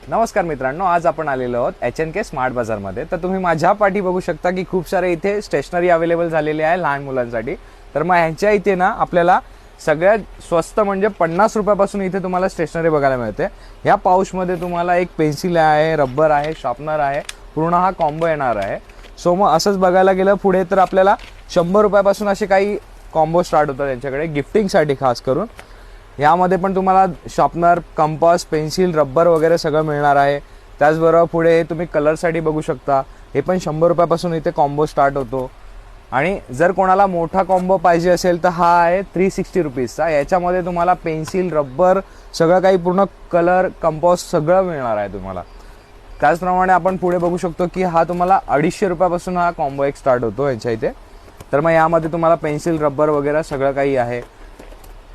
नमस्कार मित्रांनो, आज आपण आलेलो आहोत HNK स्मार्ट बाजारमध्ये। तर तुम्ही माझ्या पाठी बघू शकता की खूप सारे इथे स्टेशनरी अवेलेबल झालेली आहे लहान मुलांसाठी। तर मग ह्यांच्या इथे ना आपल्याला सगळ्यात स्वस्त म्हणजे 50 रुपयापासून इथे तुम्हाला स्टेशनरी बघायला मिळते। ह्या पाऊचमध्ये तुम्हाला एक पेन्सिल आहे, रबर आहे, शार्पनर आहे, पूर्ण हा कॉम्बो येणार आहे। सो मग असंच बघायला गेलं पुढे तर आपल्याला 100 रुपयापासून असे काही कॉम्बो स्टार्ट होतात त्यांच्याकडे गिफ्टिंगसाठी खास करून। यामध्ये पण तुम्हाला शार्पनर, कंपास, पेन्सिल, रबर वगैरे सगळं मिळणार आहे। त्याचबरोबर पुढे तुम्ही कलरसाठी बघू शकता, हे पण 100 रुपयापासून इथे कॉम्बो स्टार्ट होतो। आणि जर कोणाला मोठा कॉम्बो पाहिजे असेल तर हा आहे 360 रुपीजचा। याच्यामध्ये तुम्हाला पेन्सिल, रबर सगळं काही पूर्ण कलर, कंपास सगळं मिळणार आहे तुम्हाला। त्याचप्रमाणे आपण पुढे बघू शकतो की हा तुम्हाला 250 रुपयापासून हा कॉम्बो एक स्टार्ट होतो यांच्या इथे। तर मग यामध्ये तुम्हाला पेन्सिल, रबर वगैरे सगळं काही आहे।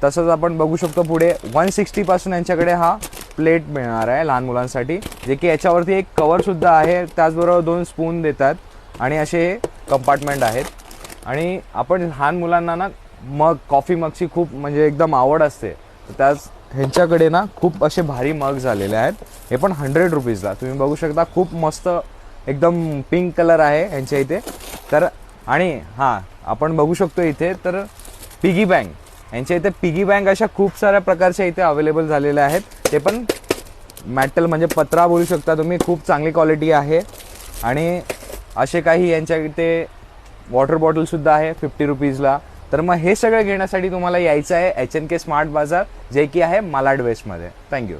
तसंच आपण बघू शकतो पुढे 160 पासून यांच्याकडे हा प्लेट मिळणार आहे लहान मुलांसाठी, जे की याच्यावरती एक कवर सुद्धा आहे। त्याचबरोबर 2 स्पून देतात आणि असे कंपार्टमेंट आहेत। आणि आपण लहान मुलांना ना मग कॉफी मगची खूप म्हणजे एकदम आवड असते, तर त्याच ह्यांच्याकडे ना खूप असे भारी मग झालेले आहेत। हे पण 100 रुपीजला तुम्ही बघू शकता, खूप मस्त एकदम पिंक कलर आहे यांच्या इथे। तर आणि हां, आपण बघू शकतो इथे तर पिगी बँक, यांच्या इथे पिगी बँक अशा खूप साऱ्या प्रकारच्या इथे अवेलेबल झालेल्या आहेत। ते पण मेटल म्हणजे पत्रा बोलू शकता तुम्ही, खूप चांगली क्वालिटी आहे। आणि असे काही यांच्या इथे वॉटर बॉटलसुद्धा आहे 50 रुपीजला। तर मग हे सगळं घेण्यासाठी तुम्हाला यायचं आहे HNK स्मार्ट बाजार, जे की आहे मालाड वेस्टमध्ये। थँक्यू।